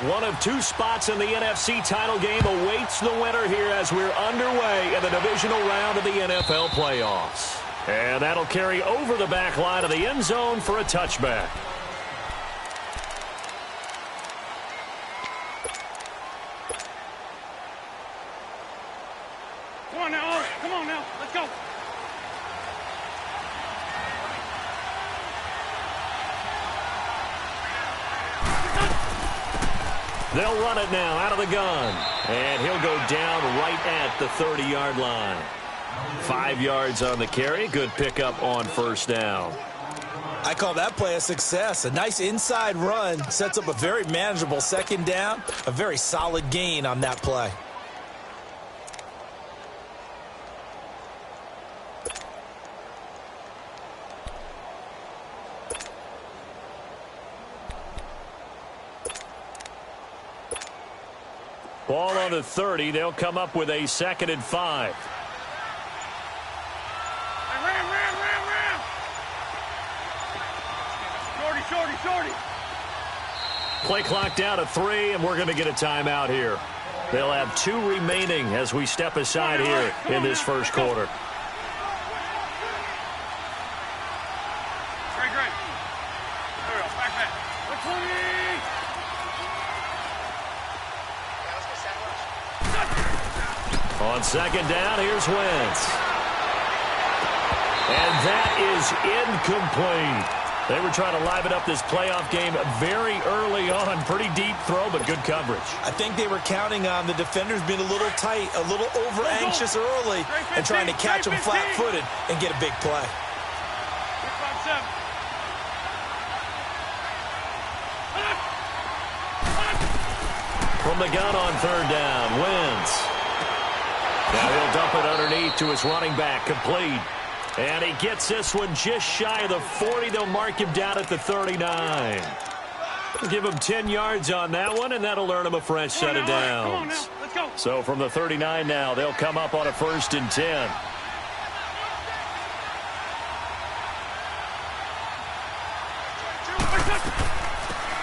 One of two spots in the NFC title game awaits the winner here as we're underway in the divisional round of the NFL playoffs. And that'll carry over the back line of the end zone for a touchback. Come on now, come on now, let's go. They'll run it now out of the gun. And he'll go down right at the 30-yard line. 5 yards on the carry. Good pickup on first down. I call that play a success. A nice inside run sets up a very manageable second down. A very solid gain on that play. Ball on the 30. They'll come up with a 2nd and 5. Ram. Shorty. Play clock down to 3, and we're going to get a timeout here. They'll have 2 remaining as we step aside here in this first quarter. Great. There we go, back. 20. On second down, here's Wentz. And that is incomplete. They were trying to liven up this playoff game very early on. Pretty deep throw, but good coverage. I think they were counting on the defenders being a little tight, a little over-anxious early, and trying to catch them flat-footed and get a big play. 6-5-7. From the gun on third down, Wentz. Now he'll dump it underneath to his running back, complete. And he gets this one just shy of the 40. They'll mark him down at the 39. Give him 10 yards on that one, and that'll earn him a fresh set of downs. Let's go. So from the 39 now, they'll come up on a 1st and 10.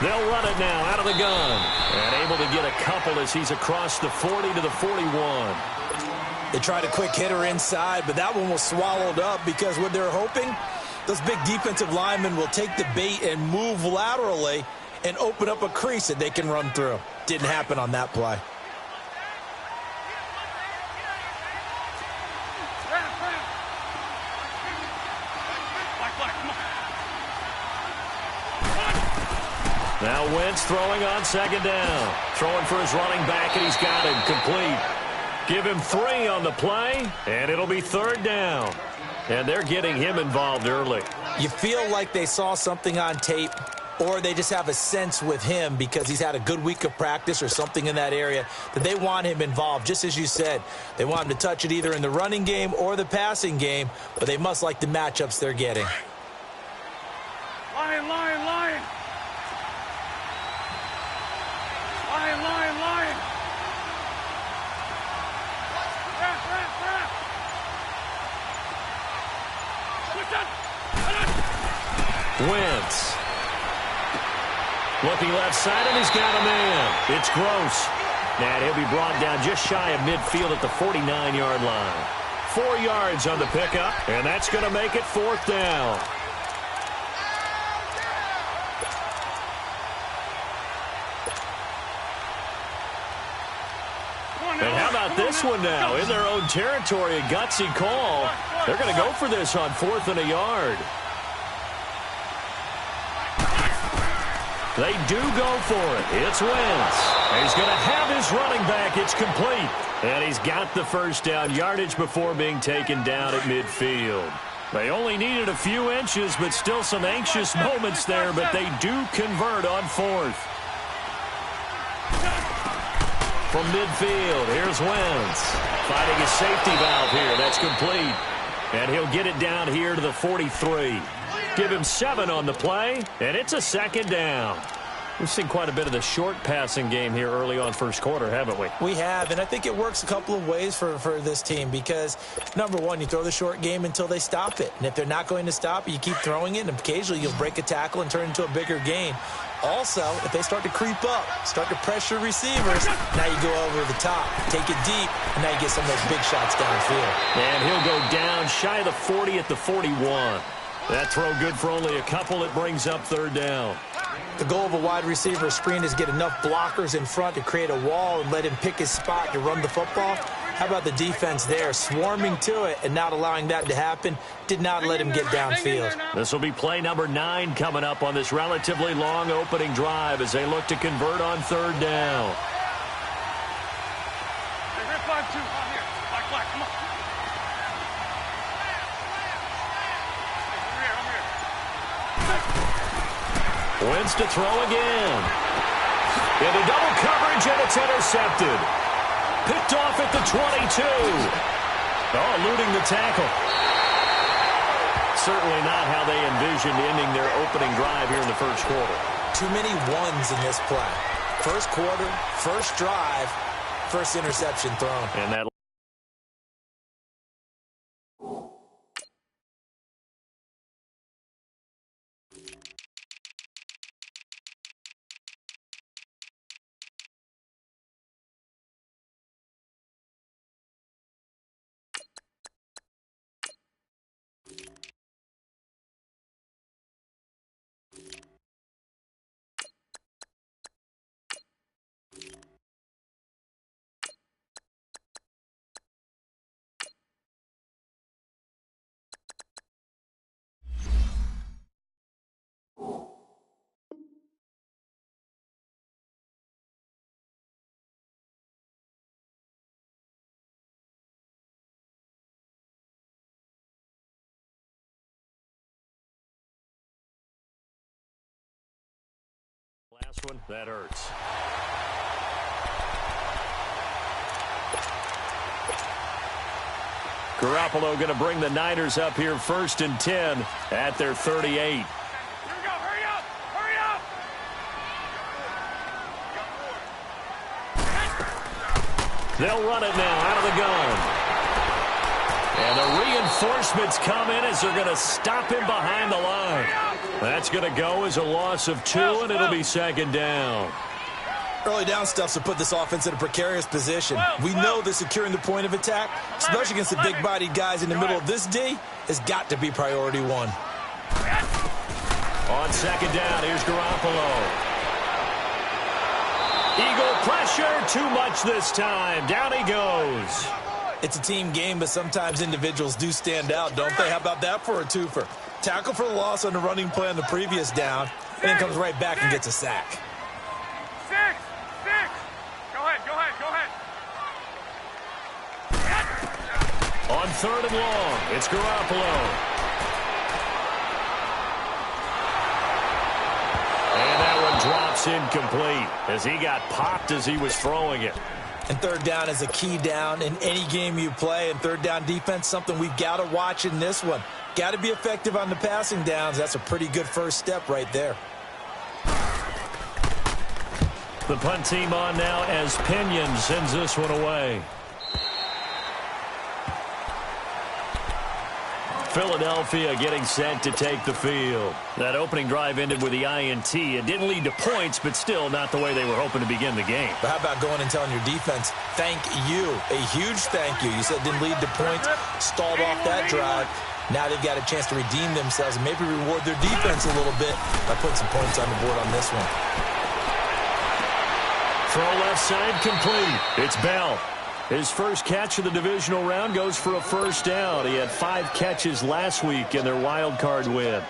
They'll run it now out of the gun. And able to get a couple as he's across the 40 to the 41. They tried a quick hitter inside, but that one was swallowed up because what they're hoping, those big defensive linemen will take the bait and move laterally and open up a crease that they can run through. Didn't happen on that play. Now Wentz throwing on second down. Throwing for his running back, and he's got him complete. Give him 3 on the play, and it'll be 3rd down. And they're getting him involved early. You feel like they saw something on tape, or they just have a sense with him because he's had a good week of practice or something in that area that they want him involved. Just as you said, they want him to touch it either in the running game or the passing game, but they must like the matchups they're getting. Lion. Wentz. Looking left side, and he's got a man. It's Gross. And he'll be brought down just shy of midfield at the 49-yard line. 4 yards on the pickup, and that's going to make it 4th down. And how about this one now? In their own territory, a gutsy call. They're going to go for this on 4th and a yard. They do go for it. It's Wentz. He's going to have his running back. It's complete. And he's got the first down yardage before being taken down at midfield. They only needed a few inches, but still some anxious moments there, but they do convert on 4th. From midfield, here's Wentz. Fighting a safety valve here. That's complete. And he'll get it down here to the 43. Give him 7 on the play, and it's a 2nd down. We've seen quite a bit of the short passing game here early on first quarter, haven't we? We have, and I think it works a couple of ways for this team because, number one, you throw the short game until they stop it. And if they're not going to stop it, you keep throwing it, and occasionally you'll break a tackle and turn it into a bigger gain. Also, if they start to creep up, start to pressure receivers, now you go over the top, take it deep, and now you get some of those big shots downfield. And he'll go down shy of the 40 at the 41. That throw good for only a couple. It brings up third down. The goal of a wide receiver screen is get enough blockers in front to create a wall and let him pick his spot to run the football. How about the defense there, swarming to it and not allowing that to happen? Did not let him get downfield. This will be play number 9 coming up on this relatively long opening drive as they look to convert on third down. Hey, 5-2. On here. Black, come on. Wins to throw again. Into double coverage, and it's intercepted. Picked off at the 22. Oh, eluding the tackle. Certainly not how they envisioned ending their opening drive here in the first quarter. Too many ones in this play. First quarter, first drive, first interception thrown. And that last one, that hurts. Garoppolo going to bring the Niners up here first and 10 at their 38. Here we go. Hurry up. Hurry up. They'll run it now out of the gun. And the reinforcements come in as they're going to stop him behind the line. That's going to go as a loss of 2, and it'll be second down. Early down stuffs to put this offense in a precarious position. We know that securing the point of attack, especially against the big-bodied guys in the middle of this D, has got to be priority 1. On second down, here's Garoppolo. Eagle pressure, too much this time. Down he goes. It's a team game, but sometimes individuals do stand out, don't they? How about that for a twofer? Tackle for the loss on the running play on the previous down, and then comes right back and gets a sack. 6. Go ahead. On third and long, it's Garoppolo. And that one drops incomplete as he got popped as he was throwing it. And third down is a key down in any game you play, and third down defense, something we've got to watch in this one. Got to be effective on the passing downs. That's a pretty good first step right there. The punt team on now as Pinion sends this one away. Philadelphia getting set to take the field. That opening drive ended with the INT. It didn't lead to points, but still not the way they were hoping to begin the game. But how about going and telling your defense, thank you, a huge thank you. You said it didn't lead to points, stalled off that drive. Now they've got a chance to redeem themselves and maybe reward their defense a little bit by putting some points on the board on this one. Throw left side complete. It's Bell. His first catch of the divisional round goes for a first down. He had 5 catches last week in their wild card win.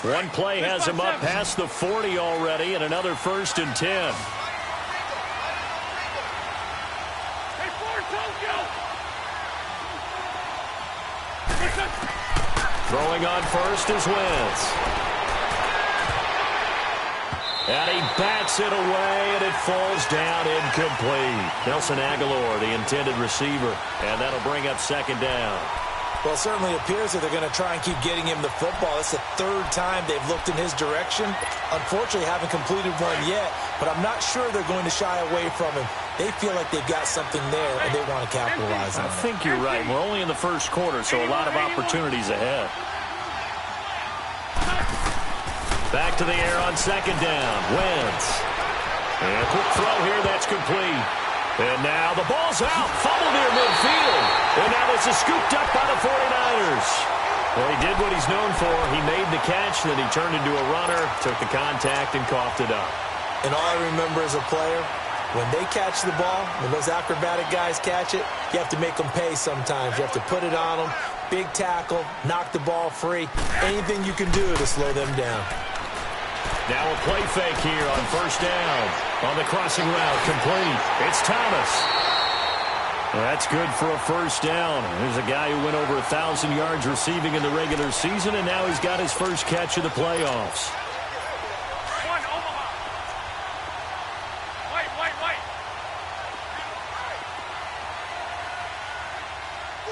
One play has him up past the 40 already, and another first and 10. Throwing on first is Wentz. And he bats it away, and it falls down incomplete. Nelson Aguilar, the intended receiver, and that'll bring up second down. Well, it certainly appears that they're going to try and keep getting him the football. It's the third time they've looked in his direction. Unfortunately, haven't completed one yet, but I'm not sure they're going to shy away from him. They feel like they've got something there, and they want to capitalize on it. I think you're right. We're only in the first quarter, so a lot of opportunities ahead. Back to the air on second down. Wentz. And a quick throw here. That's complete. And now the ball's out. Fumble near midfield. And now this is scooped up by the 49ers. Well, he did what he's known for. He made the catch, then he turned into a runner, took the contact, and coughed it up. And all I remember as a player, when they catch the ball, when those acrobatic guys catch it, you have to make them pay sometimes. You have to put it on them, big tackle, knock the ball free. Anything you can do to slow them down. Now a play fake here on first down. On the crossing route, complete. It's Thomas. That's good for a first down. There's a guy who went over 1,000 yards receiving in the regular season, and now he's got his first catch of the playoffs. One, Omaha. Wait.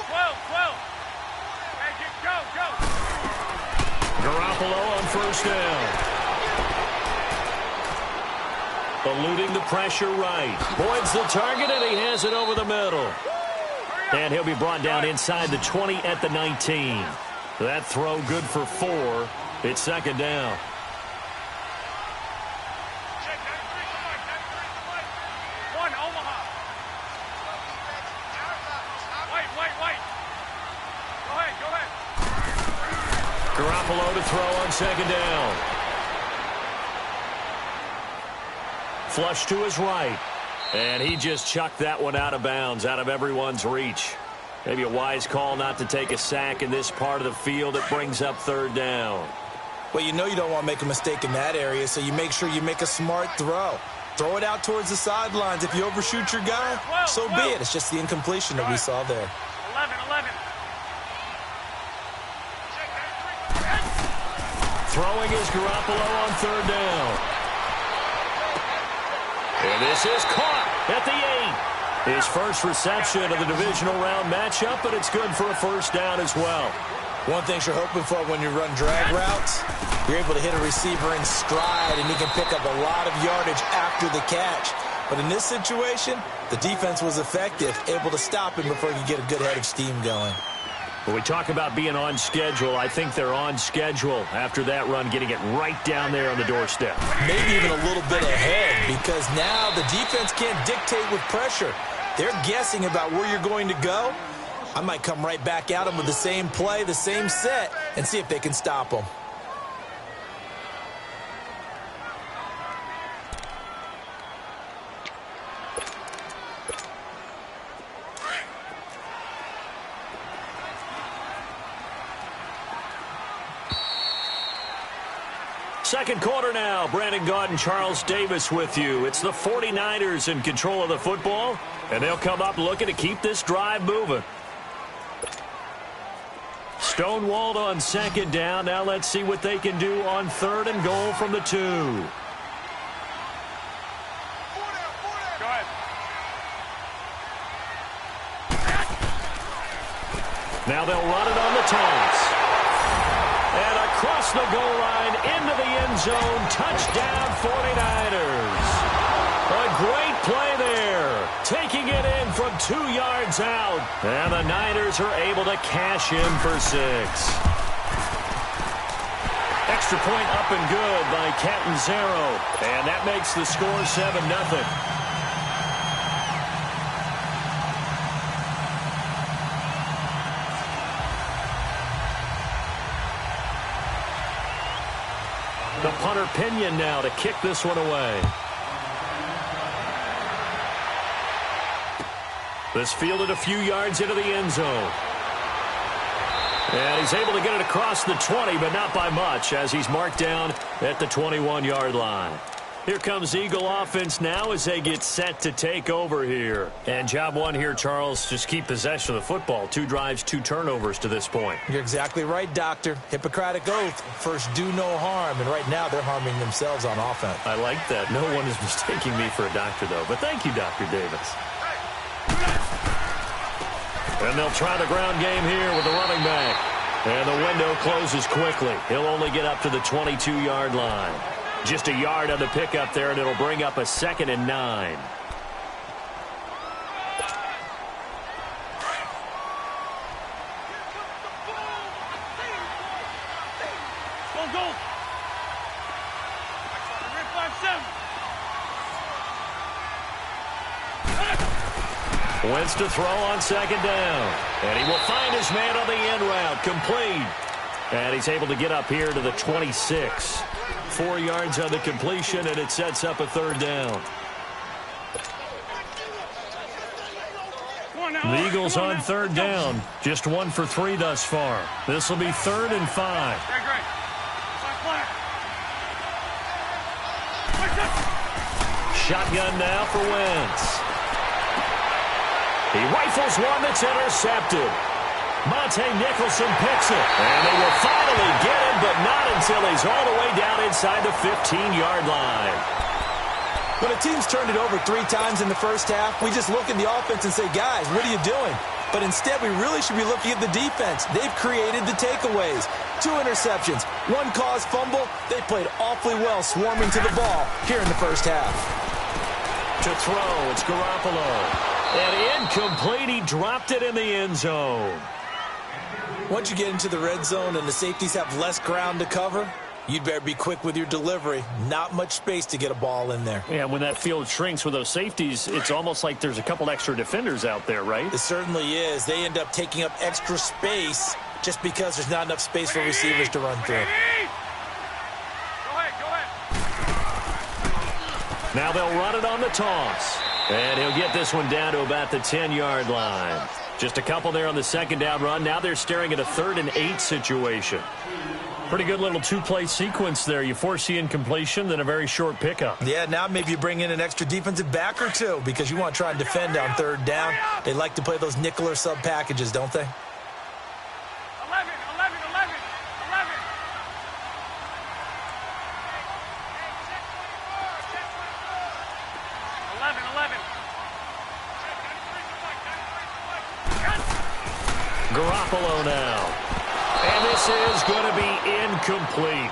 12. Hey, go. Garoppolo on first down. Eluding the pressure right. Boyd's the target, and he has it over the middle. And he'll be brought down inside the 20 at the 19. That throw good for 4. It's second down. One, Omaha. Wait. Go ahead. Garoppolo to throw on second down. Flush to his right. And he just chucked that one out of bounds, out of everyone's reach. Maybe a wise call not to take a sack in this part of the field. It brings up third down. Well, you know you don't want to make a mistake in that area, so you make sure you make a smart throw. Throw it out towards the sidelines. If you overshoot your guy, so be it. It's just the incompletion that we saw there. 11. Throwing is Garoppolo on third down. And this is caught at the 8. His first reception of the divisional round matchup, but it's good for a first down as well. One thing you're hoping for when you run drag routes, you're able to hit a receiver in stride, and he can pick up a lot of yardage after the catch. But in this situation, the defense was effective, able to stop him before he could get a good head of steam going. When we talk about being on schedule, I think they're on schedule after that run, getting it right down there on the doorstep. Maybe even a little bit ahead, because now the defense can't dictate with pressure. They're guessing about where you're going to go. I might come right back at them with the same play, the same set, and see if they can stop them. Second quarter now. Brandon Gaudin, Charles Davis with you. It's the 49ers in control of the football, and they'll come up looking to keep this drive moving. Stonewalled on second down. Now let's see what they can do on third and goal from the 2. Go ahead. Now they'll run it on the toss. And across the goal line, into the end zone, touchdown 49ers. A great play there, taking it in from 2 yards out. And the Niners are able to cash in for 6. Extra point up and good by Catanzaro. And that makes the score 7-0. The punter Pinion now to kick this one away. This fielded a few yards into the end zone. And he's able to get it across the 20, but not by much, as he's marked down at the 21-yard line. Here comes Eagle offense now as they get set to take over here. And job one here, Charles, just keep possession of the football. 2 drives, 2 turnovers to this point. You're exactly right, Doctor. Hippocratic oath. First, do no harm. And right now, they're harming themselves on offense. I like that. No one is mistaking me for a doctor, though. But thank you, Dr. Davis. And they'll try the ground game here with the running back. And the window closes quickly. He'll only get up to the 22-yard line. Just a yard on the pickup there, and it'll bring up a 2nd and 9. Wentz to throw on 2nd down. And he will find his man on the end route. Complete. And he's able to get up here to the 26. 4 yards on the completion, and it sets up a 3rd down. The Eagles on 3rd down. Just 1 for 3 thus far. This will be 3rd and 5. Shotgun now for Wentz. He rifles one that's intercepted. Monte Nicholson picks it. And they will finally get him, but not until he's all the way down inside the 15-yard line. When a team's turned it over 3 times in the first half, we just look at the offense and say, guys, what are you doing? But instead, we really should be looking at the defense. They've created the takeaways. 2 interceptions, 1 caused fumble. They played awfully well swarming to the ball here in the first half. To throw, it's Garoppolo. And incomplete, he dropped it in the end zone. Once you get into the red zone and the safeties have less ground to cover, you'd better be quick with your delivery. Not much space to get a ball in there. Yeah, when that field shrinks with those safeties, it's almost like there's a couple extra defenders out there, right? It certainly is. They end up taking up extra space just because there's not enough space for receivers to run through. Now they'll run it on the toss. And he'll get this one down to about the 10-yard line. Just a couple there on the 2nd down run. Now they're staring at a 3rd and 8 situation. Pretty good little 2-play sequence there. You force the incompletion, then a very short pickup. Yeah, now maybe you bring in an extra defensive back or 2 because you want to try and defend on 3rd down. They like to play those nickel or sub packages, don't they? 11. Garoppolo now. And this is going to be incomplete.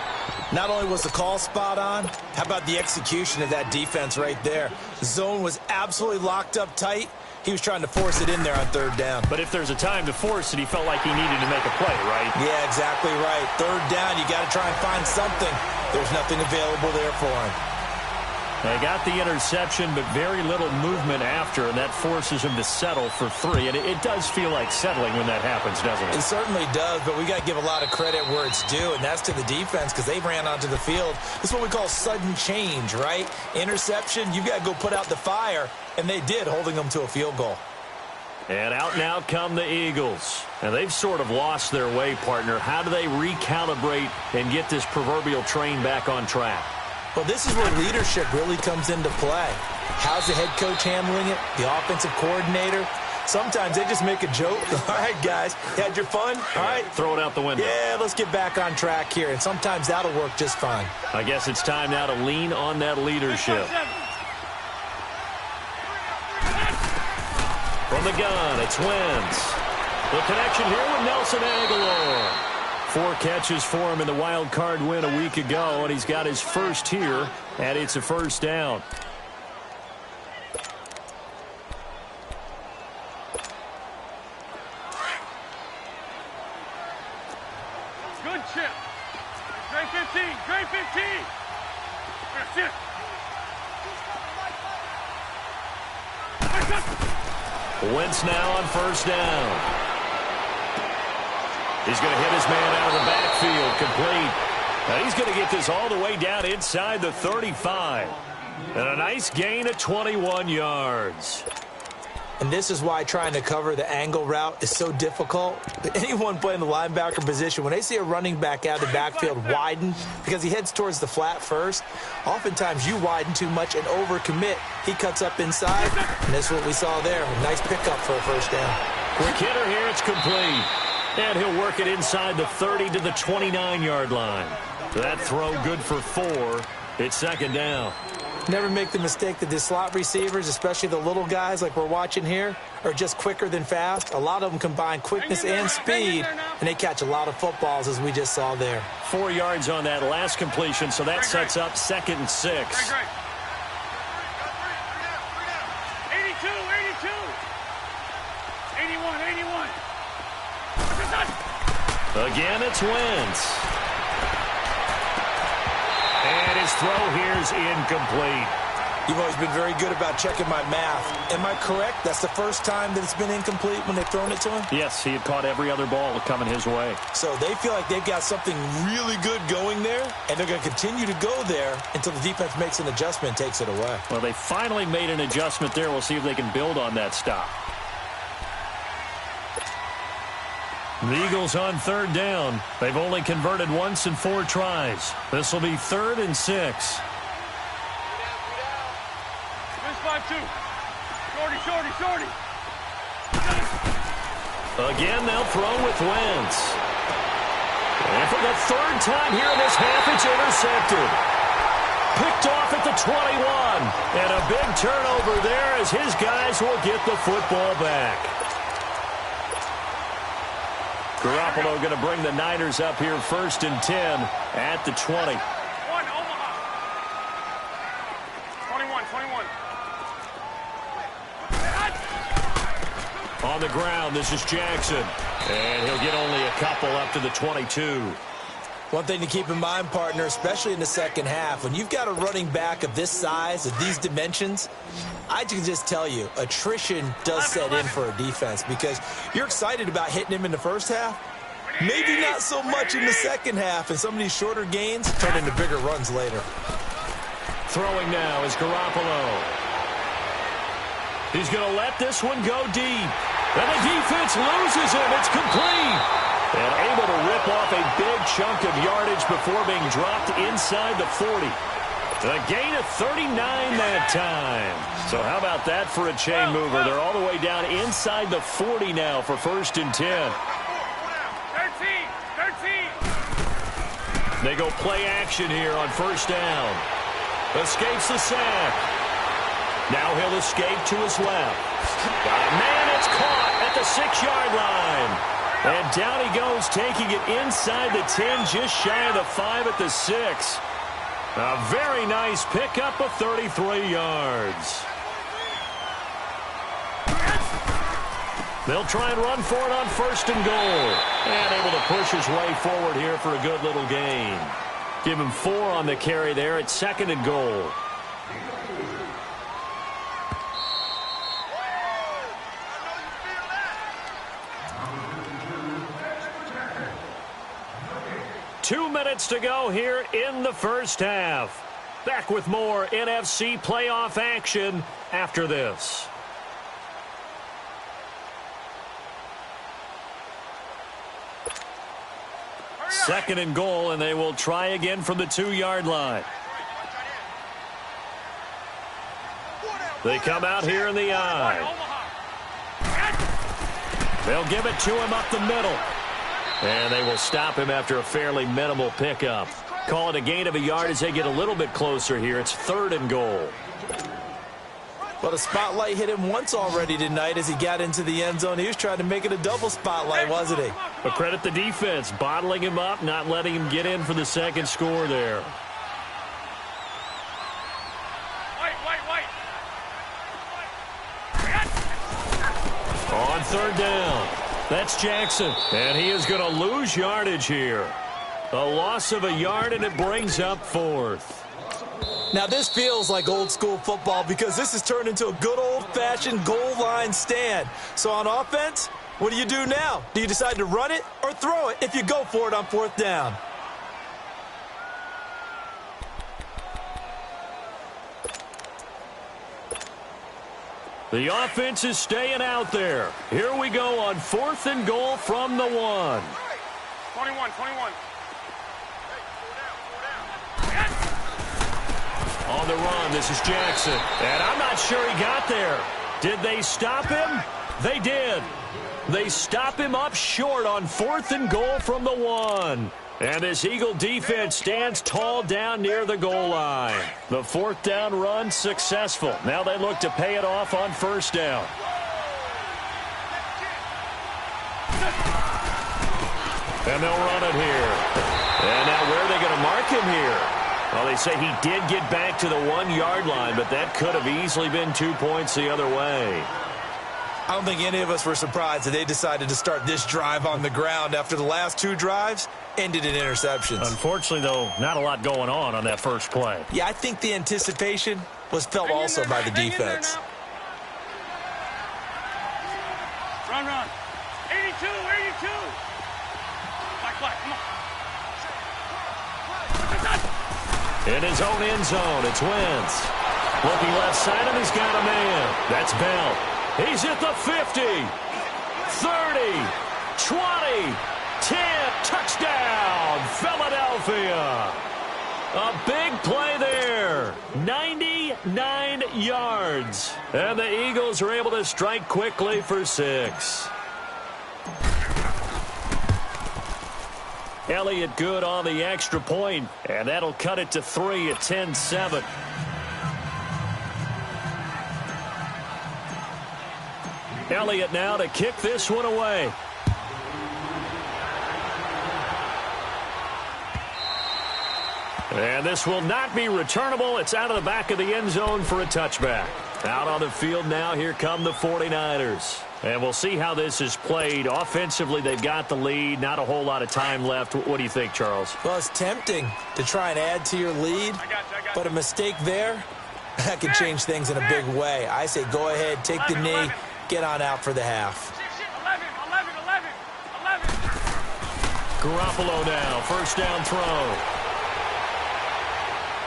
Not only was the call spot on, how about the execution of that defense right there? The zone was absolutely locked up tight. He was trying to force it in there on 3rd down. But if there's a time to force it, he felt like he needed to make a play, right? Yeah, exactly right. 3rd down, you got to try and find something. There's nothing available there for him. They got the interception, but very little movement after, and that forces him to settle for 3. And it does feel like settling when that happens, doesn't it? It certainly does, but we got to give a lot of credit where it's due, and that's to the defense because they ran onto the field. This is what we call sudden change, right? Interception, you've got to go put out the fire, and they did, holding them to a field goal. And out now come the Eagles. And they've sort of lost their way, partner. How do they recalibrate and get this proverbial train back on track? Well, this is where leadership really comes into play. How's the head coach handling it? The offensive coordinator? Sometimes they just make a joke. All right, guys, you had your fun? All right. Throw it out the window. Yeah, let's get back on track here. And sometimes that'll work just fine. I guess it's time now to lean on that leadership. From the gun, it's Wentz. The connection here with Nelson Aguilar. 4 catches for him in the wild card win a week ago, and he's got his first here, and it's a 1st down. Good chip. Great 15. Great 15. That's it. Wentz now on 1st down. He's going to hit his man out of the backfield, complete. Now he's going to get this all the way down inside the 35. And a nice gain of 21 yards. And this is why trying to cover the angle route is so difficult. Anyone playing the linebacker position, when they see a running back out of the backfield widen because he heads towards the flat first, oftentimes you widen too much and overcommit. He cuts up inside, and that's what we saw there. A nice pickup for a 1st down. Quick hitter here, it's complete. And he'll work it inside the 30 to the 29-yard line. That throw good for 4. It's 2nd down. Never make the mistake that the slot receivers, especially the little guys like we're watching here, are just quicker than fast. A lot of them combine quickness and speed, and they catch a lot of footballs, as we just saw there. 4 yards on that last completion, so that sets up 2nd and 6. 82, 82. 81, 81. Again, it's Wentz. And his throw here's incomplete. You've always been very good about checking my math. Am I correct? That's the first time that it's been incomplete when they've thrown it to him? Yes, he had caught every other ball coming his way. So they feel like they've got something really good going there, and they're going to continue to go there until the defense makes an adjustment and takes it away. Well, they finally made an adjustment there. We'll see if they can build on that stop. The Eagles on 3rd down. They've only converted once in 4 tries. This will be 3rd and 6. This 5-2. Shorty, shorty, shorty. Again, they'll throw with Wentz. And for the 3rd time here in this half, it's intercepted. Picked off at the 21. And a big turnover there as his guys will get the football back. Garoppolo going to bring the Niners up here 1st and 10 at the 20. 1, Omaha. 21, 21. On the ground, this is Jackson. And he'll get only a couple up to the 22. One thing to keep in mind, partner, especially in the second half, when you've got a running back of this size, of these dimensions, I can just tell you, attrition does set in for a defense because you're excited about hitting him in the first half. Maybe not so much in the second half, and some of these shorter gains turn into bigger runs later. Throwing now is Garoppolo. He's going to let this one go deep. And the defense loses him. It's complete. And able to rip off a big chunk of yardage before being dropped inside the 40. A gain of 39 that time. So how about that for a chain mover? They're all the way down inside the 40 now for 1st and 10. 13, 13. They go play action here on 1st down. Escapes the sack. Now he'll escape to his left. Man, it's caught at the 6-yard line. And down he goes, taking it inside the 10, just shy of the 5 at the 6. A very nice pickup of 33 yards. They'll try and run for it on 1st and goal. And able to push his way forward here for a good little gain. Give him 4 on the carry there at 2nd and goal. Two minutes to go here in the first half. Back with more NFC playoff action after this. Second and goal, and they will try again from the 2-yard line. They come out here in the eye. They'll give it to him up the middle. And they will stop him after a fairly minimal pickup. Call it a gain of a yard as they get a little bit closer here. It's 3rd and goal. Well, the spotlight hit him once already tonight as he got into the end zone. He was trying to make it a double spotlight, wasn't he? But credit the defense, bottling him up, not letting him get in for the second score there. On 3rd down. That's Jackson, and he is going to lose yardage here. A loss of a yard, and it brings up 4th. Now, this feels like old-school football because this has turned into a good old-fashioned goal line stand. So on offense, what do you do now? Do you decide to run it or throw it if you go for it on 4th down? The offense is staying out there. Here we go on 4th and goal from the 1. 21, 21. On the run, this is Jackson. And I'm not sure he got there. Did they stop him? They did. They stop him up short on 4th and goal from the 1. And this Eagle defense stands tall down near the goal line. The fourth down run successful. Now they look to pay it off on first down. And they'll run it here. And now where are they going to mark him here? Well, they say he did get back to the 1-yard line, but that could have easily been 2 points the other way. I don't think any of us were surprised that they decided to start this drive on the ground after the last 2 drives ended in interceptions. Unfortunately, though, not a lot going on that first play. Yeah, I think the anticipation was felt also by the defense. Run. 82. Black, come on. In his own end zone, it's Wentz. Looking left side, and he's got a man. That's Bell. He's at the 50, 30, 20, 10, touchdown, Philadelphia. A big play there, 99 yards. And the Eagles are able to strike quickly for 6. Elliott good on the extra point, and that'll cut it to 3 at 10-7. Elliott now to kick this one away. And this will not be returnable. It's out of the back of the end zone for a touchback. Out on the field now, here come the 49ers. And we'll see how this is played. Offensively, they've got the lead. Not a whole lot of time left. What do you think, Charles? Well, it's tempting to try and add to your lead, but a mistake there, that could change things in a big way. I say go ahead, take the knee, get on out for the half. 11. Garoppolo now, first down throw.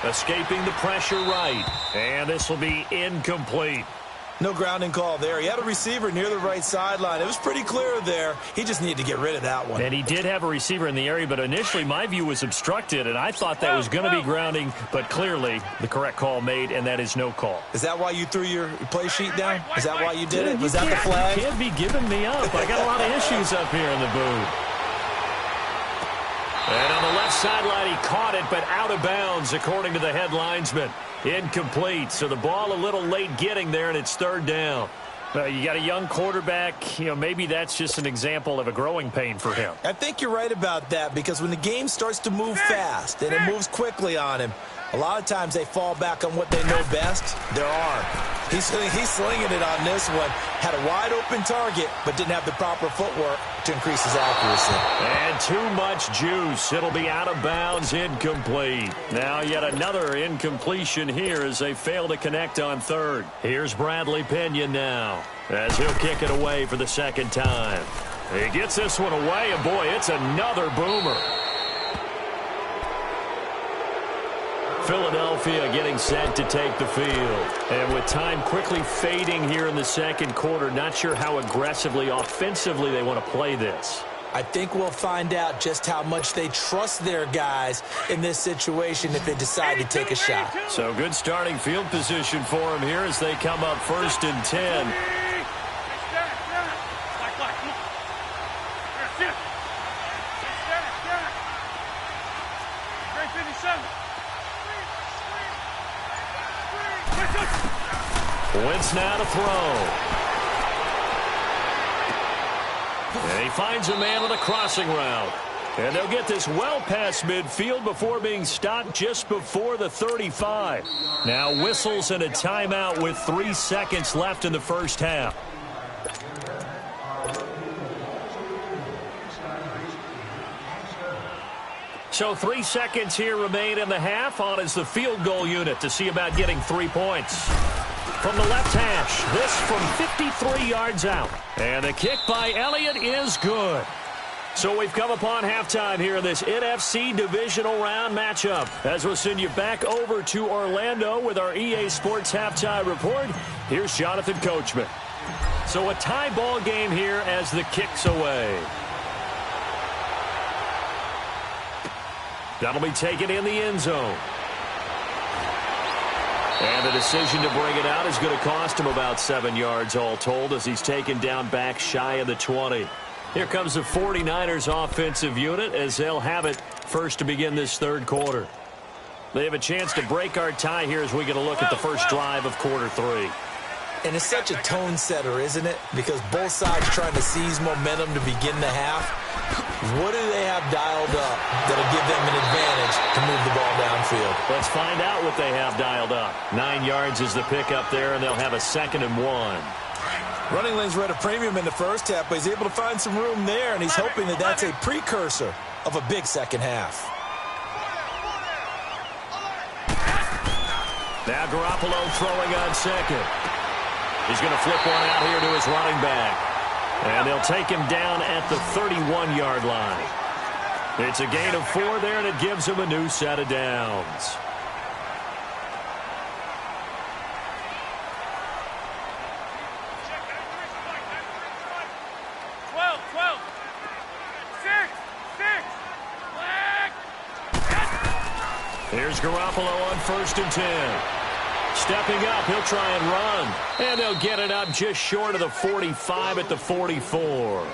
Escaping the pressure right. And this will be incomplete. No grounding call there. He had a receiver near the right sideline. It was pretty clear there. He just needed to get rid of that one. And he did have a receiver in the area, but initially my view was obstructed, and I thought that was going to be grounding, but clearly the correct call made, and that is no call. Is that why you threw your play sheet down? Is that why you did it? Was that the flag? You can't be giving me up. I got a lot of issues up here in the booth. And on the left sideline, he caught it, but out of bounds, according to the head linesman. Incomplete, so the ball a little late getting there, and it's third down. You got a young quarterback. Maybe that's just an example of a growing pain for him. I think you're right about that, because when the game starts to move fast and it moves quickly on him, a lot of times they fall back on what they know best, their arm. He's slinging it on this one. Had a wide-open target, but didn't have the proper footwork to increase his accuracy. And too much juice. It'll be out of bounds, incomplete. Now yet another incompletion here as they fail to connect on third. Here's Bradley Pinion now as he'll kick it away for the second time. He gets this one away, and boy, it's another boomer. Philadelphia getting set to take the field. And with time quickly fading here in the second quarter, not sure how aggressively, offensively they want to play this. I think we'll find out just how much they trust their guys in this situation if they decide to take a shot. So good starting field position for them here as they come up first and 10. Wentz now to throw. And he finds a man on a crossing route. And they'll get this well past midfield before being stopped just before the 35. Now whistles and a timeout with 3 seconds left in the first half. So 3 seconds here remain in the half. On is the field goal unit to see about getting 3 points. From the left hash, this from 53 yards out. And the kick by Elliott is good. So we've come upon halftime here in this NFC divisional round matchup. As we'll send you back over to Orlando with our EA Sports halftime report, here's Jonathan Coachman. So a tie ball game here as the kick's away. That'll be taken in the end zone. And the decision to bring it out is going to cost him about 7 yards all told as he's taken down back shy of the 20. Here comes the 49ers offensive unit as they'll have it first to begin this third quarter. They have a chance to break our tie here as we get a look at the first drive of quarter 3. And it's such a tone setter, isn't it? Because both sides trying to seize momentum to begin the half. What do they have dialed up that'll give them an advantage to move the ball downfield? Let's find out what they have dialed up. 9 yards is the pickup there, and they'll have a 2nd and 1. Running lanes were at a premium in the first half, but he's able to find some room there, and he's hoping that that's a precursor of a big second half. Now Garoppolo throwing on 2nd. He's going to flip one out here to his running back. And they'll take him down at the 31-yard line. It's a gain of 4 there, and it gives him a new set of downs. Here's Garoppolo on 1st and 10. Stepping up, he'll try and run. And they'll get it up just short of the 45 at the 44.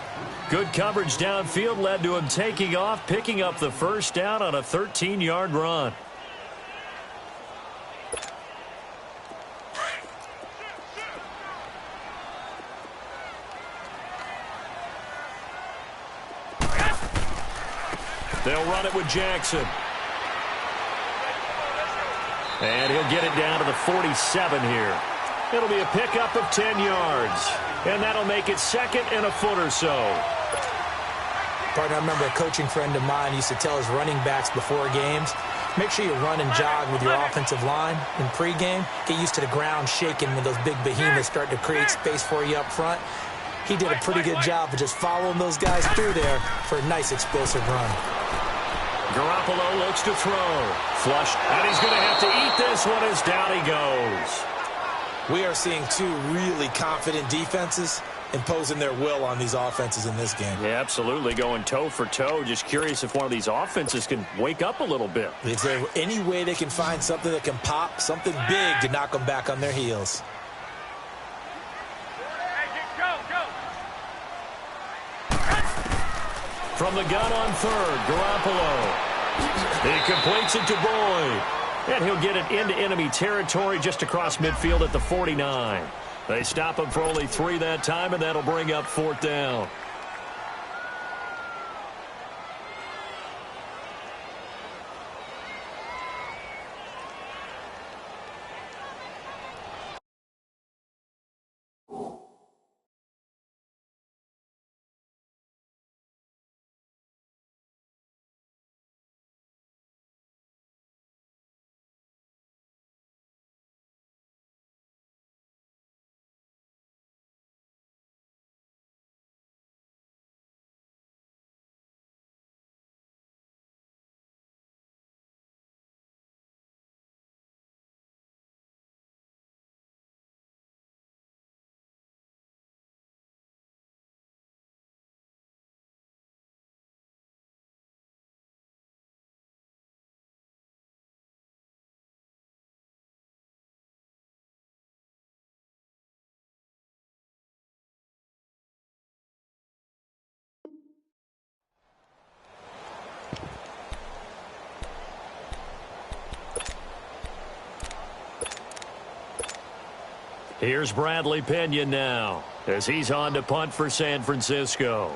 Good coverage downfield led to him taking off, picking up the first down on a 13-yard run. They'll run it with Jackson. And he'll get it down to the 47 here. It'll be a pickup of 10 yards. And that'll make it 2nd and a foot or so. Partner, I remember a coaching friend of mine used to tell his running backs before games, make sure you run and jog with your offensive line in pregame. Get used to the ground shaking when those big behemoths start to create space for you up front. He did a pretty good job of just following those guys through there for a nice explosive run. Garoppolo looks to throw. Flushed. And he's going to have to eat this one as down he goes. We are seeing 2 really confident defenses imposing their will on these offenses in this game. Yeah, absolutely. Going toe for toe. Just curious if one of these offenses can wake up a little bit. Is there any way they can find something that can pop, something big to knock them back on their heels? From the gun on 3rd, Garoppolo. He completes it to Boyd. And he'll get it into enemy territory just across midfield at the 49. They stop him for only 3 that time, and that'll bring up 4th down. Here's Bradley Pinion now as he's on to punt for San Francisco.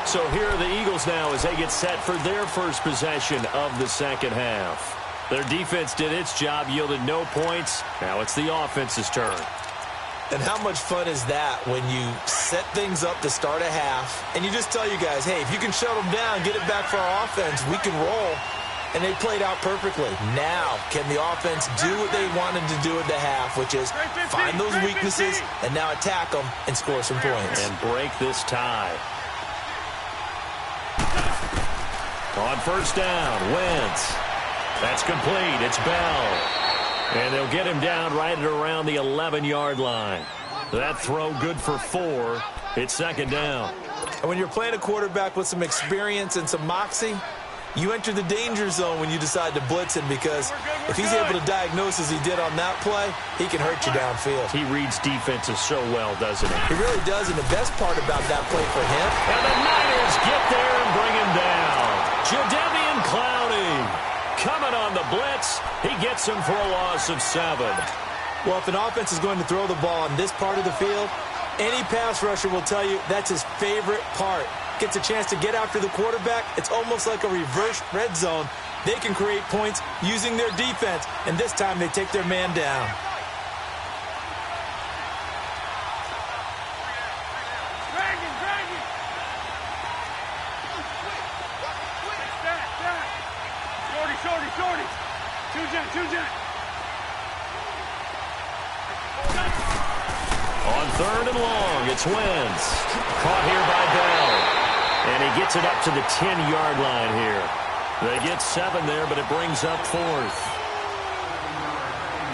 So here are the Eagles now as they get set for their first possession of the second half. Their defense did its job, yielded no points. Now it's the offense's turn. And how much fun is that when you set things up to start a half, and you just tell you guys, hey, if you can shut them down, get it back for our offense, we can roll. And they played out perfectly. Now, can the offense do what they wanted to do at the half, which is find those weaknesses and now attack them and score some points. And break this tie. On first down, Wentz. That's complete. It's Bell. And they'll get him down right at around the 11-yard line. That throw good for 4. It's second down. And when you're playing a quarterback with some experience and some moxie, you enter the danger zone when you decide to blitz him, because if he's able to diagnose as he did on that play, he can hurt you downfield. He reads defenses so well, doesn't he? He really does, and the best part about that play for him. And the Niners get there and bring him down. Jadeveon Clowney coming on the blitz. He gets him for a loss of 7. Well, if an offense is going to throw the ball on this part of the field, any pass rusher will tell you that's his favorite part. Gets a chance to get after the quarterback. It's almost like a reverse red zone. They can create points using their defense, and this time they take their man down. Shorty. Two-jet. On 3rd and long, it's Wentz. Caught here by Bell. And he gets it up to the 10-yard line here. They get 7 there, but it brings up 4th.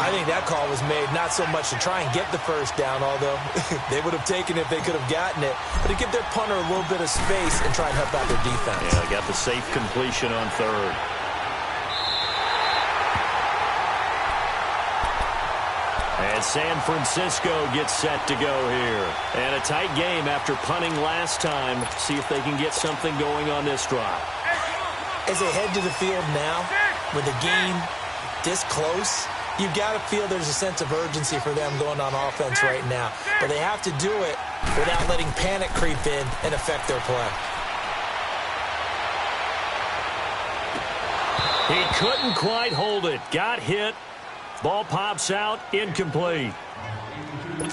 I think that call was made not so much to try and get the first down, although they would have taken it if they could have gotten it, but to give their punter a little bit of space and try and help out their defense. Yeah, they got the safe completion on 3rd. And San Francisco gets set to go here. And a tight game after punting last time. See if they can get something going on this drive. As they head to the field now, with the game this close, you've got to feel there's a sense of urgency for them going on offense right now. But they have to do it without letting panic creep in and affect their play. He couldn't quite hold it. Got hit. Ball pops out, incomplete.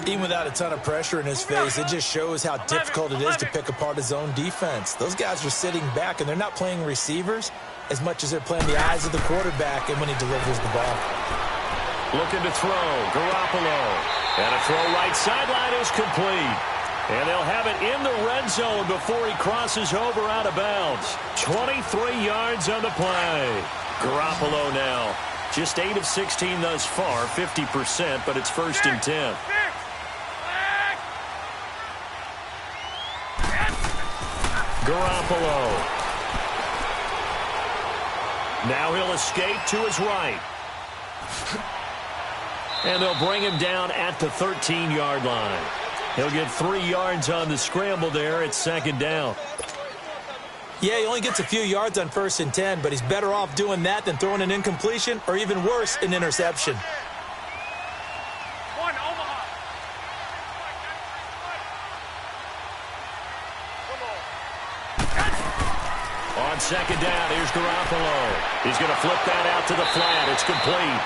Even without a ton of pressure in his face, it just shows how difficult it is to pick apart his own defense. Those guys are sitting back, and they're not playing receivers as much as they're playing the eyes of the quarterback and when he delivers the ball. Looking to throw, Garoppolo. And a throw right sideline is complete. And they'll have it in the red zone before he crosses over out of bounds. 23 yards on the play. Garoppolo now. Just 8 of 16 thus far, 50%, but it's 1st and 10. Garoppolo. Now he'll escape to his right. And they'll bring him down at the 13-yard line. He'll get 3 yards on the scramble there. It's 2nd down. Yeah, he only gets a few yards on 1st and 10, but he's better off doing that than throwing an incompletion or even worse, an interception. On 2nd down, here's Garoppolo. He's going to flip that out to the flat. It's complete.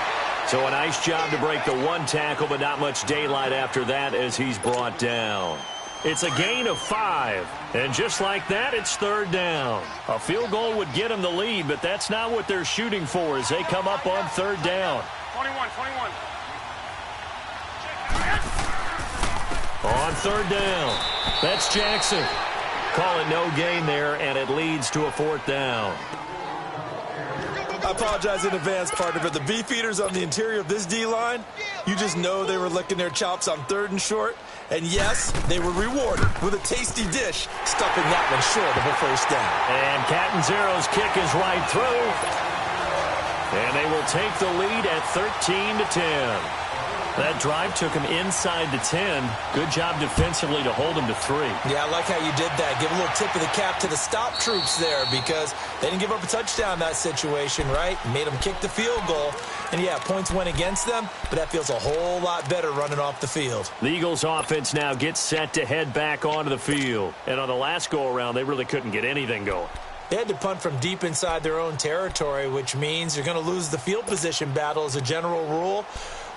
So a nice job to break the 1 tackle, but not much daylight after that as he's brought down. It's a gain of 5, and just like that, it's 3rd down. A field goal would get them the lead, but that's not what they're shooting for as they come up on 3rd down. 21. On 3rd down, that's Jackson. Call it no gain there, and it leads to a 4th down. I apologize in advance, partner, but the beef eaters on the interior of this D-line, you just know they were licking their chops on 3rd and short. And yes, they were rewarded with a tasty dish, stuffing that one short of a 1st down. And Catanzaro's kick is right through. And they will take the lead at 13-10. That drive took him inside the 10. Good job defensively to hold him to 3. Yeah, I like how you did that. Give a little tip of the cap to the stop troops there, because they didn't give up a touchdown in that situation, right? Made them kick the field goal. And, yeah, points went against them, but that feels a whole lot better running off the field. The Eagles' offense now gets set to head back onto the field. And on the last go-around, they really couldn't get anything going. They had to punt from deep inside their own territory, which means you're going to lose the field position battle as a general rule.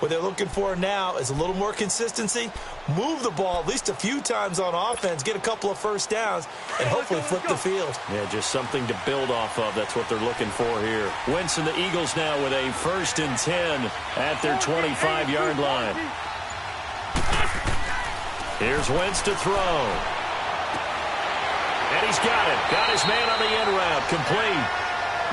What they're looking for now is a little more consistency, move the ball at least a few times on offense, get a couple of 1st downs, and hopefully flip the field. Yeah, just something to build off of. That's what they're looking for here. Wentz and the Eagles now with a 1st and 10 at their 25-yard line. Here's Wentz to throw. And he's got it. Got his man on the end route. Complete.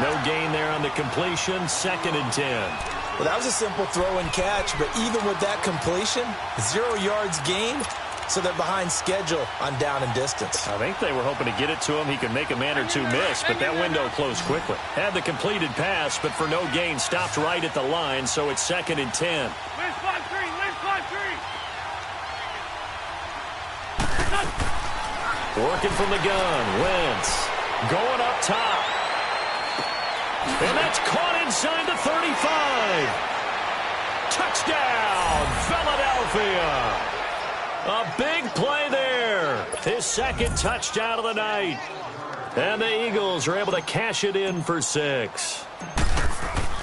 No gain there on the completion. 2nd and 10. Well, that was a simple throw and catch, but even with that completion, 0 yards gained, so they're behind schedule on down and distance. I think they were hoping to get it to him. He could make a man or two miss, but that window closed quickly. Had the completed pass, but for no gain, stopped right at the line, so it's 2nd and 10. Lynch 5-3, Lynch 5-3. Working from the gun, Wentz going up top. And that's caught inside the 35. Touchdown, Philadelphia. A big play there. His 2nd touchdown of the night. And the Eagles are able to cash it in for 6.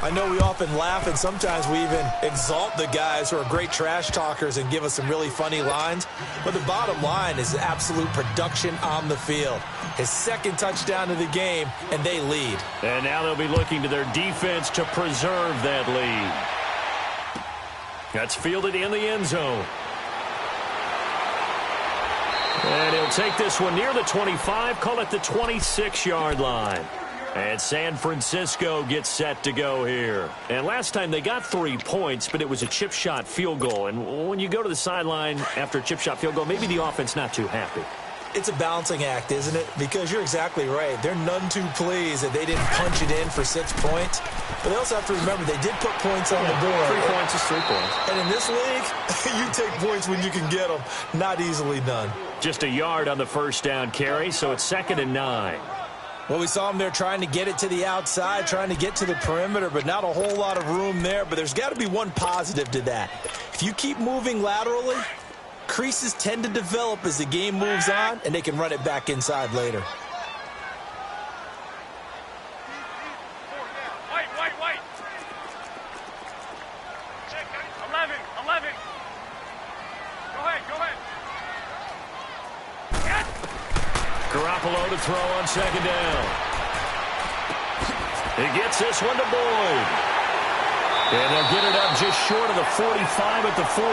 I know we often laugh, and sometimes we even exalt the guys who are great trash talkers and give us some really funny lines. But the bottom line is absolute production on the field. His 2nd touchdown of the game, and they lead. And now they'll be looking to their defense to preserve that lead. That's fielded in the end zone. And he'll take this one near the 25, call it the 26-yard line. And San Francisco gets set to go here. And last time they got 3 points, but it was a chip shot field goal. And when you go to the sideline after a chip shot field goal, maybe the offense not too happy. It's a balancing act, isn't it? Because you're exactly right. They're none too pleased that they didn't punch it in for 6 points. But they also have to remember they did put points on the board. 3 points is 3 points. And in this league, you take points when you can get them. Not easily done. Just a yard on the first down carry, so it's 2nd and 9. Well, we saw them there trying to get it to the outside, trying to get to the perimeter, but not a whole lot of room there. But there's got to be one positive to that. If you keep moving laterally, creases tend to develop as the game moves on, and they can run it back inside later. Wait. 11. Go ahead. Garoppolo to throw on 2nd down. He gets this one to Boyd. And they'll get it up just short of the 45 at the 44.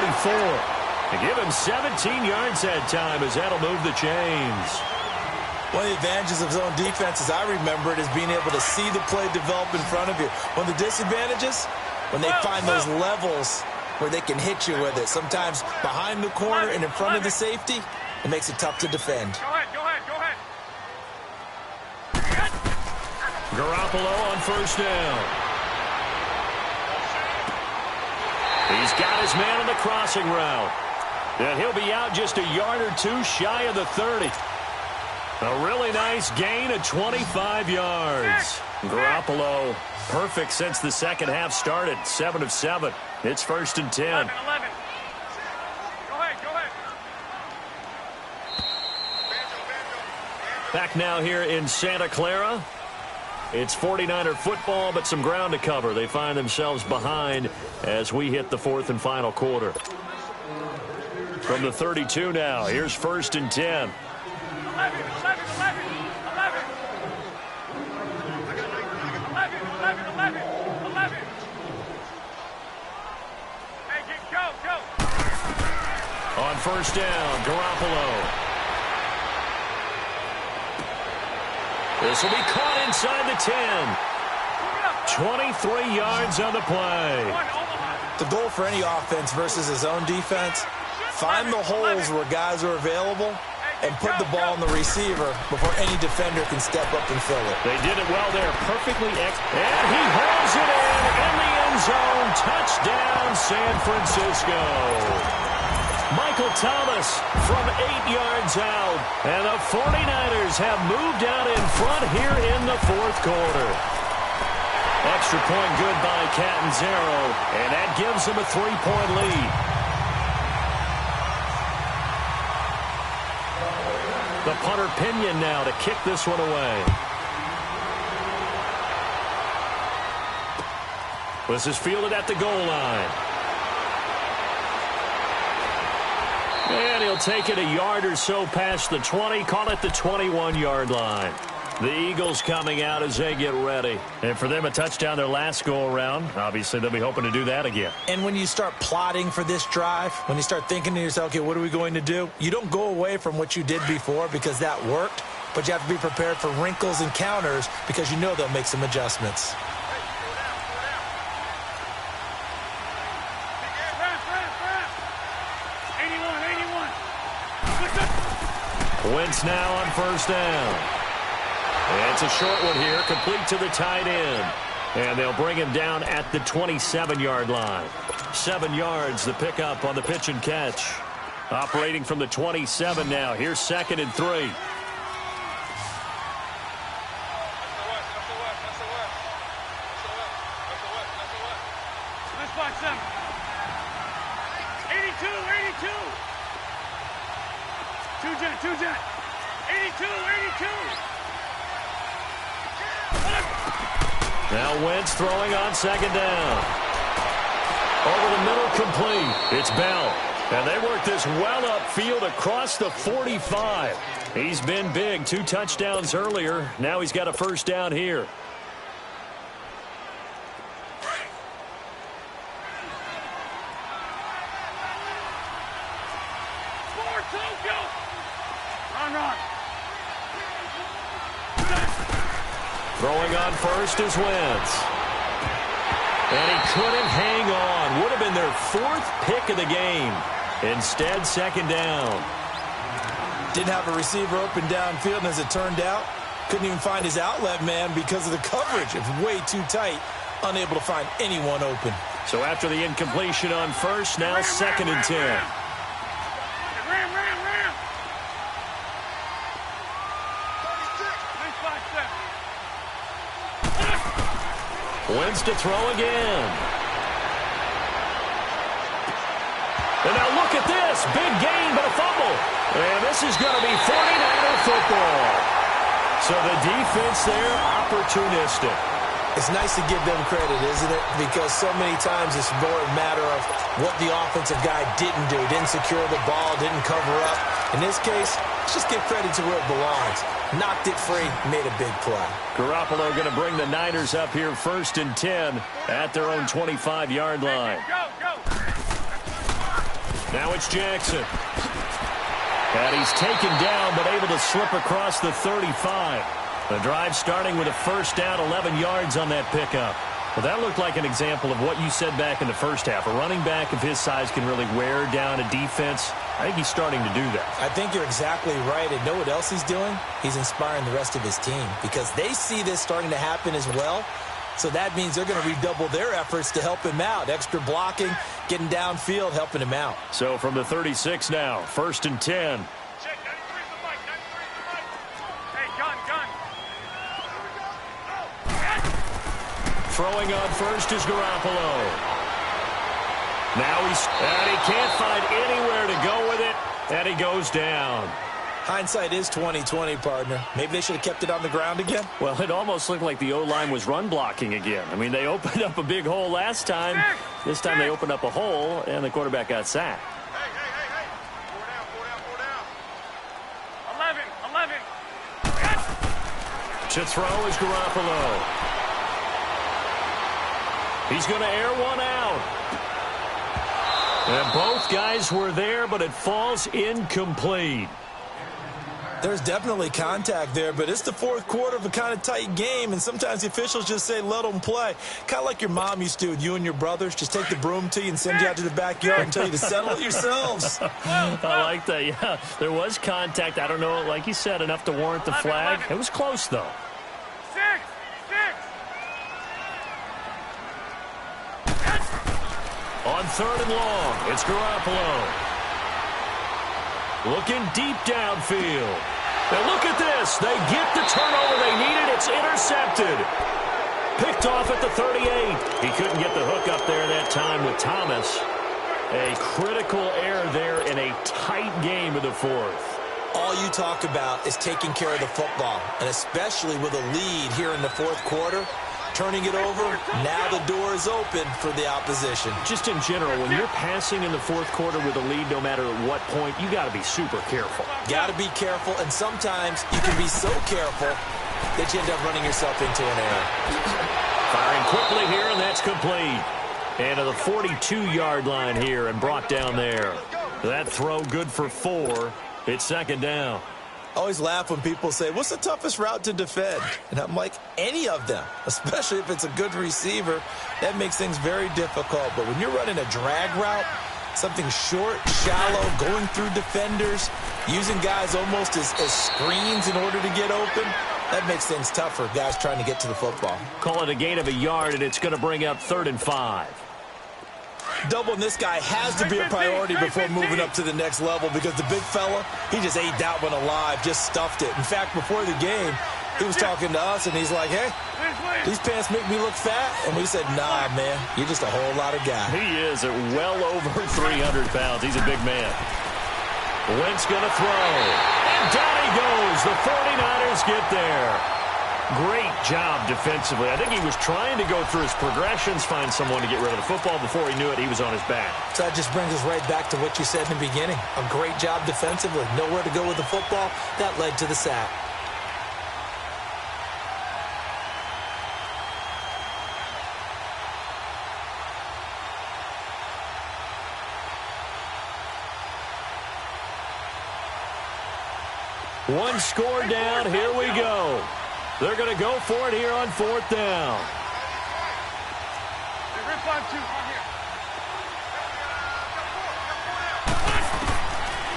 They give him 17 yards that time as that'll move the chains. One of the advantages of zone defense, as I remember it, is being able to see the play develop in front of you. One of the disadvantages, when they find those levels where they can hit you with it. Sometimes behind the corner and in front of the safety, it makes it tough to defend. Go ahead. Garoppolo on 1st down. He's got his man on the crossing route. And he'll be out just a yard or 2 shy of the 30. A really nice gain of 25 yards. Garoppolo, perfect since the second half started. 7 of 7. It's 1st and 10. 11. Go ahead. Back now here in Santa Clara. It's 49er football, but some ground to cover. They find themselves behind as we hit the 4th and final quarter. From the 32 now, here's 1st and 10. 11. Hey, go. On 1st down, Garoppolo. This will be caught inside the 10. 23 yards on the play. The goal for any offense versus his own defense, find the holes where guys are available and put the ball on the receiver before any defender can step up and fill it. They did it well there. Perfectly and he hauls it in the end zone. Touchdown, San Francisco. Michael Thomas from 8 yards out. And the 49ers have moved out in front here in the 4th quarter. Extra point good by Catanzaro. And that gives them a 3-point lead. The punter Pinion now to kick this one away. This is fielded at the goal line. And he'll take it a yard or so past the 20, call it the 21-yard line. The Eagles coming out as they get ready. And for them, a touchdown their last go-around. Obviously, they'll be hoping to do that again. And when you start plotting for this drive, when you start thinking to yourself, okay, what are we going to do? You don't go away from what you did before because that worked, but you have to be prepared for wrinkles and counters because you know they'll make some adjustments. Wentz now on first down. And it's a short one here, complete to the tight end. And they'll bring him down at the 27-yard line. 7 yards, the pickup on the pitch and catch. Operating from the 27 now. Here's 2nd and 3. Let's watch them. 82, 82. Two jet. 82, 82. Now Wentz throwing on 2nd down. Over the middle, complete. It's Bell. And they work this well upfield across the 45. He's been big. 2 touchdowns earlier. Now he's got a first down here. Run. Throwing on first is Wentz. And he couldn't hang on. Would have been their 4th pick of the game. Instead, 2nd down. Didn't have a receiver open downfield, and as it turned out, couldn't even find his outlet man because of the coverage. It was way too tight, unable to find anyone open. So after the incompletion on first, now 2nd and 10. Ram. Wentz to throw again. And now look at this. Big gain, but a fumble. And this is going to be 49er football. So the defense there, opportunistic. It's nice to give them credit, isn't it? Because so many times it's more a matter of what the offensive guy didn't do. Didn't secure the ball, didn't cover up. In this case, let's just give credit to where it belongs. Knocked it free, made a big play. Garoppolo going to bring the Niners up here 1st and 10 at their own 25-yard line. Go. Now it's Jackson. And he's taken down but able to slip across the 35. The drive starting with a first down, 11 yards on that pickup. Well, that looked like an example of what you said back in the first half. A running back of his size can really wear down a defense. I think he's starting to do that. I think you're exactly right. And know what else he's doing? He's inspiring the rest of his team because they see this starting to happen as well. So that means they're going to redouble their efforts to help him out. Extra blocking, getting downfield, helping him out. So from the 36 now, 1st and 10. Check, 93 the mic. Hey, gun. Throwing on first is Garoppolo. Now he can't find anywhere to go with it, and he goes down. Hindsight is 20/20, partner. Maybe they should have kept it on the ground again. Well, it almost looked like the O-line was run blocking again. I mean, they opened up a big hole last time. This time they opened up a hole, and the quarterback got sacked. Hey. 11. To throw is Garoppolo. He's going to air one out. And both guys were there, but it falls incomplete. There's definitely contact there, but it's the 4th quarter of a kind of tight game, and sometimes the officials just say, let them play. Kind of like your mom used to with you and your brothers. Just take the broom to you and send you out to the backyard and tell you to settle it yourselves. I like that, yeah. There was contact. I don't know, like you said, enough to warrant the flag. It was close, though. 6. On 3rd and long, it's Garoppolo. Looking deep downfield. Now look at this. They get the turnover they needed. It's intercepted. Picked off at the 38. He couldn't get the hook up there that time with Thomas. A critical error there in a tight game of the 4th. All you talk about is taking care of the football, and especially with a lead here in the 4th quarter. Turning it over, now the door is open for the opposition. Just in general, when you're passing in the 4th quarter with a lead, no matter at what point, you got to be super careful. Got to be careful, and sometimes you can be so careful that you end up running yourself into an error. Firing quickly here, and that's complete. And to the 42-yard line here and brought down there. That throw good for 4. It's 2nd down. I always laugh when people say, what's the toughest route to defend? And I'm like, any of them, especially if it's a good receiver. That makes things very difficult. But when you're running a drag route, Something short, shallow, going through defenders, using guys almost as screens in order to get open. That makes things tough for guys trying to get to the football. Call it a gain of a yard, and it's going to bring up 3rd and 5. Doubling this guy has to be a priority before moving up to the next level because the big fella, he just ate that one alive, just stuffed it. In fact, before the game, he was talking to us, and he's like, hey, these pants make me look fat. And we said, nah, man, you're just a whole lot of guy. He is at well over 300 pounds. He's a big man. Wentz going to throw. And down he goes. The 49ers get there. Great job defensively. I think he was trying to go through his progressions, find someone to get rid of the football. Before he knew it, he was on his back. So that just brings us right back to what you said in the beginning. A great job defensively. Nowhere to go with the football. That led to the sack. One score down. Here we go. They're going to go for it here on 4th down.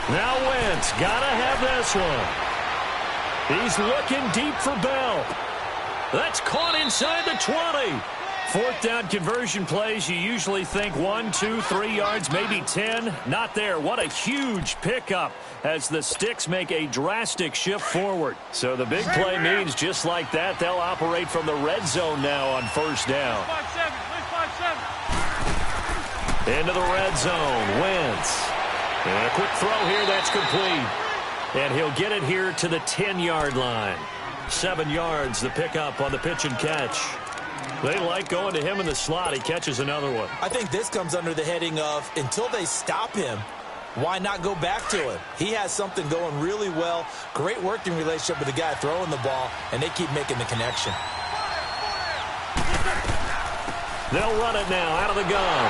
Now Wentz got to have this one. He's looking deep for Bell. That's caught inside the 20. 4th down conversion plays, you usually think 1, 2, 3 yards, maybe 10. Not there. What a huge pickup as the sticks make a drastic shift forward. So the big play means just like that, they'll operate from the red zone now on 1st down. Into the red zone. Wentz. And a quick throw here. That's complete. And he'll get it here to the 10-yard line. 7 yards, the pickup on the pitch and catch. They like going to him in the slot. He catches another one. I think this comes under the heading of until they stop him, why not go back to him? He has something going really well. Great working relationship with the guy throwing the ball, and they keep making the connection. They'll run it now out of the gun.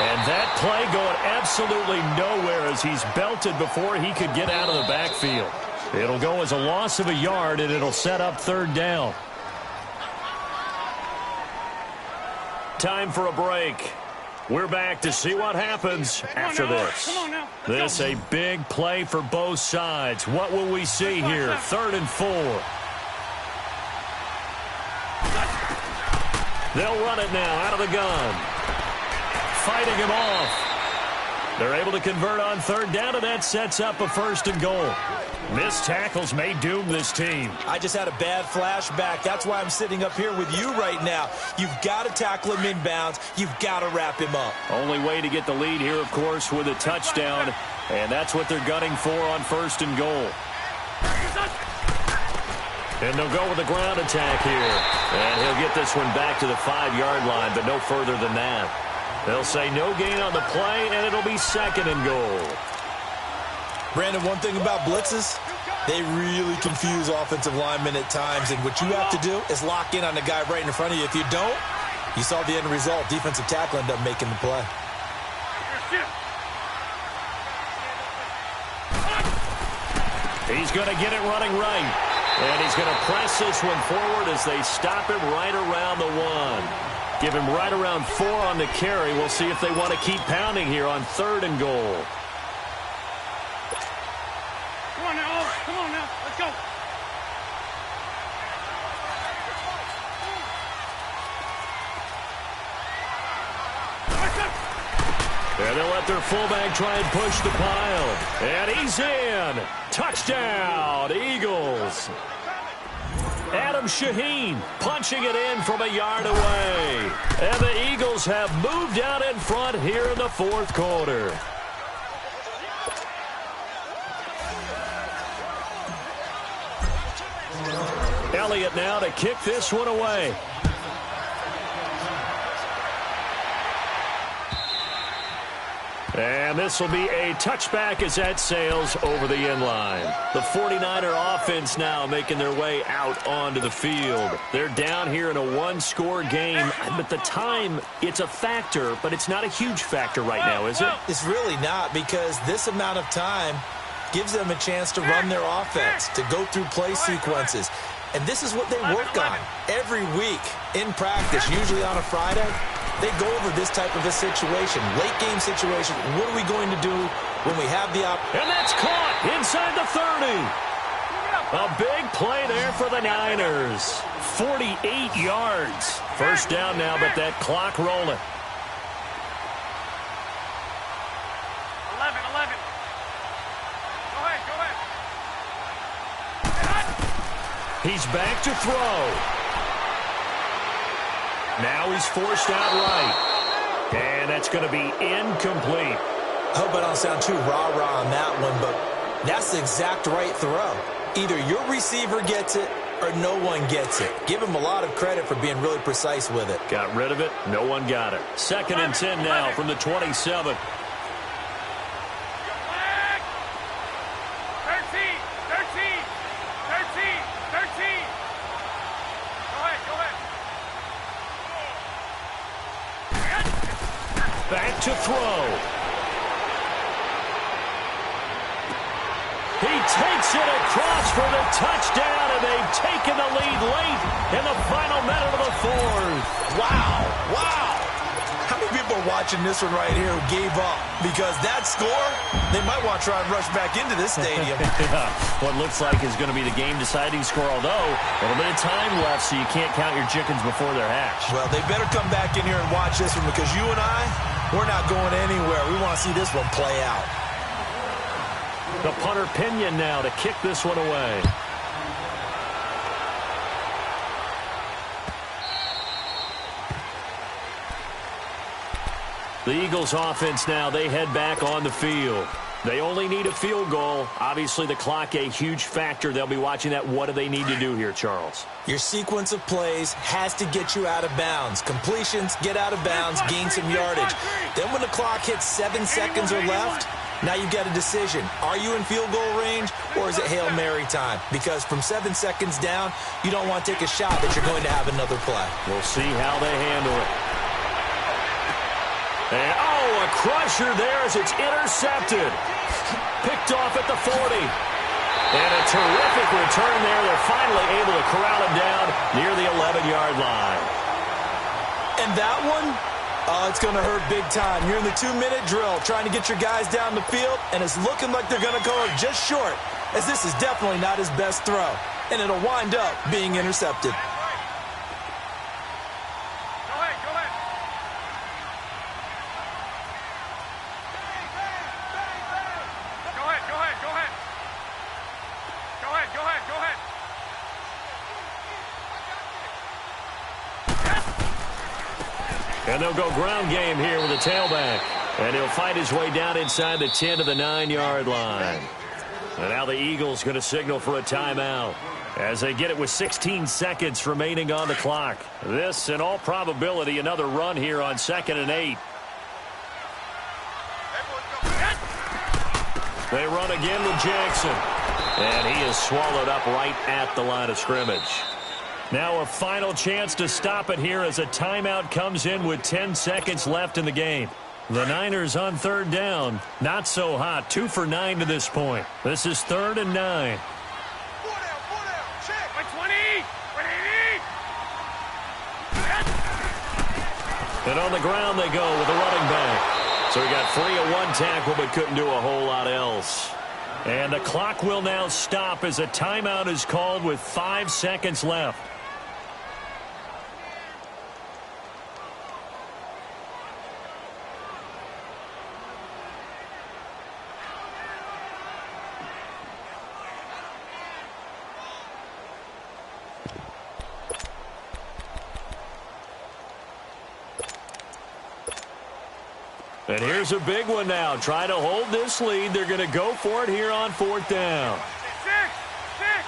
And that play going absolutely nowhere as he's belted before he could get out of the backfield. It'll go as a loss of a yard, and it'll set up 3rd down. Time for a break. We're back to see what happens after this. This a big play for both sides. What will we see here? 3rd and 4. They'll run it now out of the gun. Fighting him off. They're able to convert on 3rd down, and that sets up a 1st and goal. Missed tackles may doom this team. I just had a bad flashback. That's why I'm sitting up here with you right now. You've got to tackle him inbounds. You've got to wrap him up. Only way to get the lead here, of course, with a touchdown. And that's what they're gunning for on 1st and goal. And they'll go with the ground attack here. And he'll get this one back to the 5-yard line, but no further than that. They'll say no gain on the play, and it'll be 2nd and goal. Brandon, one thing about blitzes, they really confuse offensive linemen at times, and what you have to do is lock in on the guy right in front of you. If you don't, you saw the end result. Defensive tackle ended up making the play. He's going to get it running right, and he's going to press this one forward as they stop him right around the 1. Give him right around 4 on the carry. We'll see if they want to keep pounding here on 3rd and goal. Come on now, let's go. And they'll let their fullback try and push the pile. And he's in. Touchdown, Eagles. Adam Shaheen punching it in from a yard away. And the Eagles have moved out in front here in the 4th quarter. Elliott now to kick this one away. And this will be a touchback as that sails over the end line. The 49er offense now making their way out onto the field. They're down here in a 1-score game. But the time, it's a factor, but it's not a huge factor right now, is it? It's really not, because this amount of time gives them a chance to run their offense, to go through play sequences. And this is what they work on every week in practice, usually on a Friday. they go over this type of a situation, late game situation. What are we going to do when we have the And that's caught inside the 30. A big play there for the Niners. 48 yards. First down now, but that clock rolling. 11. Go ahead. He's back to throw. Now he's forced out right. And that's going to be incomplete. I hope I don't sound too rah-rah on that one, but that's the exact right throw. Either your receiver gets it or no one gets it. Give him a lot of credit for being really precise with it. Got rid of it. No one got it. 2nd and 10 now from the 27. 13. Go ahead. Back to throw. He takes it across for the touchdown, and they've taken the lead late in the final minute of the 4th. Wow. How many people are watching this one right here who gave up? Because that score, they might want to try and rush back into this stadium. Yeah, what looks like is going to be the game-deciding score, although a little bit of time left, so you can't count your chickens before they're hatched. Well, they better come back in here and watch this one, because you and I, we're not going anywhere. We want to see this one play out. The punter Pinion now to kick this one away. The Eagles offense now, they head back on the field. They only need a field goal. Obviously, the clock a huge factor. They'll be watching that. What do they need to do here, Charles? Your sequence of plays has to get you out of bounds. Completions, get out of bounds, gain some yardage. Then when the clock hits 7 seconds or left, now you've got a decision. Are you in field goal range, or is it Hail Mary time? Because from 7 seconds down, you don't want to take a shot that you're going to have another play. We'll see how they handle it. And, a crusher there as it's intercepted. Picked off at the 40. And a terrific return there. They're finally able to corral him down near the 11-yard line. And that one, it's going to hurt big time. You're in the 2-minute drill trying to get your guys down the field, and it's looking like they're going to go just short, as this is definitely not his best throw. And it'll wind up being intercepted. And they'll go ground game here with a tailback. And he'll fight his way down inside the 10 to the 9-yard line. And now the Eagles going to signal for a timeout as they get it with 16 seconds remaining on the clock. This, in all probability, another run here on 2nd and 8. They run again with Jackson. And he is swallowed up right at the line of scrimmage. Now a final chance to stop it here as a timeout comes in with 10 seconds left in the game. The Niners on 3rd down. Not so hot. 2 for 9 to this point. This is 3rd and 9. And on the ground they go with the running back. So he got free of one tackle but couldn't do a whole lot else. And the clock will now stop as a timeout is called with 5 seconds left. And here's a big one now. Try to hold this lead. They're going to go for it here on 4th down. 6. Hey,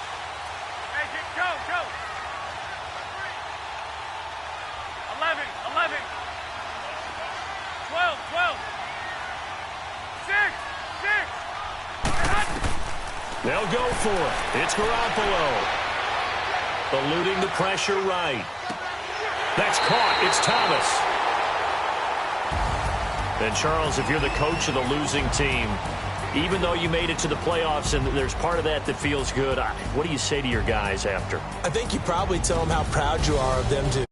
go. 11. 12. 6. They'll go for it. It's Garoppolo. Eluding the pressure right. That's caught. It's Thomas. And, Charles, if you're the coach of the losing team, even though you made it to the playoffs and there's part of that feels good, what do you say to your guys after? I think you probably tell them how proud you are of them to